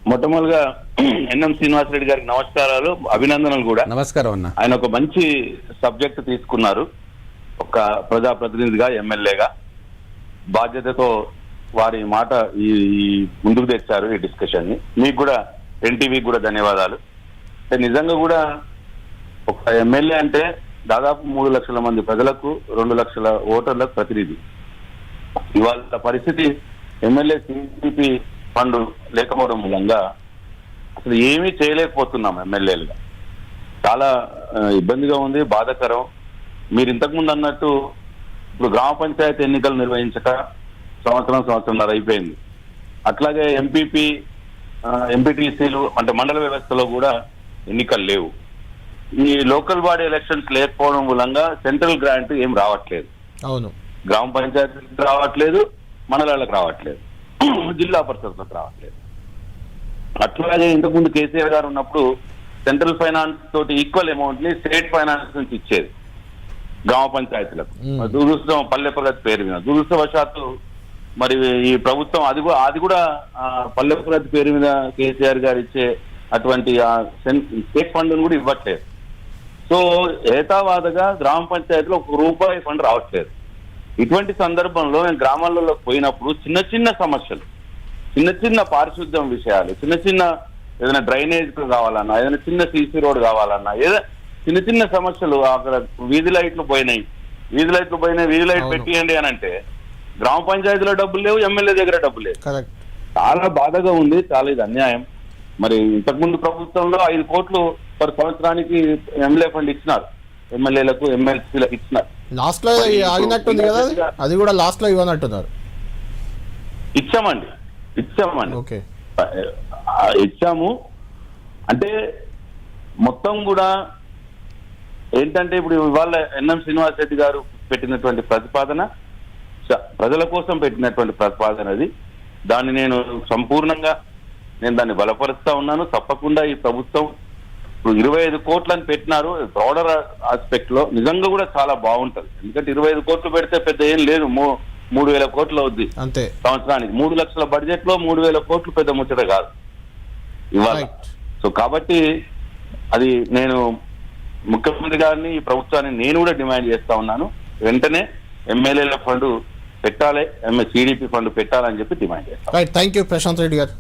మొట్టమొదటిగా ఎన్ఎం శ్రీనివాసరెడ్డి గారికి నమస్కారాలు, అభినందనలు కూడా. నమస్కారం అన్న. ఆయన ఒక మంచి సబ్జెక్ట్ తీసుకున్నారు. ఒక ప్రజాప్రతినిధిగా, ఎమ్మెల్యేగా బాధ్యతతో వారి మాట ఈ ముందుకు తెచ్చారు ఈ డిస్కషన్ ని. మీకు కూడా ఎన్టీవీకి కూడా ధన్యవాదాలు. నిజంగా కూడా ఒక ఎమ్మెల్యే అంటే దాదాపు 3 లక్షల మంది ప్రజలకు, 2 లక్షల ఓటర్లకు ప్రతినిధి. ఇవాళ పరిస్థితి ఎమ్మెల్యే సిపిపి ఫండ్ లేకపోవడం మూలంగా అసలు ఏమీ చేయలేకపోతున్నాం ఎమ్మెల్యేలుగా. చాలా ఇబ్బందిగా ఉంది, బాధాకరం. మీరు ఇంతకుముందు అన్నట్టు ఇప్పుడు గ్రామ పంచాయతీ ఎన్నికలు నిర్వహించక సంవత్సరంన్నర అయిపోయింది. అట్లాగే ఎంపీపీ, ఎంపీటీసీలు అంటే మండల వ్యవస్థలో కూడా ఎన్నికలు లేవు. ఈ లోకల్ బాడీ ఎలక్షన్స్ లేకపోవడం మూలంగా సెంట్రల్ గ్రాంట్ ఏం రావట్లేదు. అవును, గ్రామ పంచాయతీలకు రావట్లేదు, మండలాలకు రావట్లేదు, జిల్లా పరిషత్లకు రావట్లేదు. అట్లాగే ఇంతకుముందు కేసీఆర్ గారు ఉన్నప్పుడు సెంట్రల్ ఫైనాన్స్ తోటి ఈక్వల్ అమౌంట్ ని స్టేట్ ఫైనాన్స్ నుంచి ఇచ్చేది గ్రామ పంచాయతీలకు. దురదృష్టం పల్లె ప్రగతి పేరు మీద, దురదృష్టవశాత్తు మరి ఈ ప్రభుత్వం అది కూడా పల్లె ప్రగతి పేరు మీద కేసీఆర్ గారు ఇచ్చే అటువంటి స్టేట్ ఫండ్ కూడా ఇవ్వట్లేదు. సో ఏతావాదగా గ్రామ పంచాయతీలో ₹1 ఫండ్ రావట్లేదు. ఇటువంటి సందర్భంలో నేను గ్రామాలలో పోయినప్పుడు చిన్న చిన్న సమస్యలు, చిన్న చిన్న పారిశుద్ధ్యం విషయాలు, చిన్న చిన్న ఏదైనా డ్రైనేజ్ కావాలన్నా, ఏదైనా చిన్న సీసీ రోడ్ కావాలన్నా, ఏదో చిన్న చిన్న సమస్యలు, అక్కడ వీధి లైట్లు పోయినాయి, వీధి లైట్ పెట్టియండి అని అంటే గ్రామ పంచాయతీలో డబ్బులు లేవు, ఎమ్మెల్యే దగ్గర డబ్బులు లేవు. చాలా బాధగా ఉంది, చాలా ఇది అన్యాయం. మరి ఇంతకుముందు ప్రభుత్వంలో 5 కోట్లు పర్ సంవత్సరానికి ఎమ్మెల్యే ఫండ్ ఇచ్చినారు, ఎమ్మెల్యేలకు, ఎమ్మెల్సీలకు ఇచ్చినారు. లాస్ట్ లో ఆగినట్టుంది కదా, అది కూడా లాస్ట్ లో ఇవ్వనట్టున్నారు. ఇచ్చామండి. ఇచ్చాము అంటే మొత్తం కూడా ఏంటంటే ఇప్పుడు ఇవాళ ఎన్ఎం శ్రీనివాసరెడ్డి గారు పెట్టినటువంటి ప్రతిపాదన ప్రజల కోసం పెట్టినటువంటి ప్రతిపాదన అది. దాన్ని నేను సంపూర్ణంగా దాన్ని బలపరుస్తా ఉన్నాను. తప్పకుండా ఈ ప్రభుత్వం ఇప్పుడు 25 కోట్లని పెట్టినారు. బ్రాడర్ ఆస్పెక్ట్ లో నిజంగా కూడా చాలా బాగుంటది. ఎందుకంటే 25 కోట్లు పెడితే పెద్ద ఏం లేదు, 3,000 కోట్లు అవుద్ది అంతే సంవత్సరానికి. 3 లక్షల బడ్జెట్ లో 3,000 కోట్లు పెద్ద ముచ్చట కాదు ఇవాళ. సో కాబట్టి అది నేను ముఖ్యమంత్రి గారిని, ఈ ప్రభుత్వాన్ని నేను కూడా డిమాండ్ చేస్తా ఉన్నాను. వెంటనే ఎమ్మెల్యేల ఫండ్ పెట్టాలి, సిడిపి ఫండ్ పెట్టాలని చెప్పి డిమాండ్ చేస్తాను. థ్యాంక్ యూ ప్రశాంత్ రెడ్డి గారు.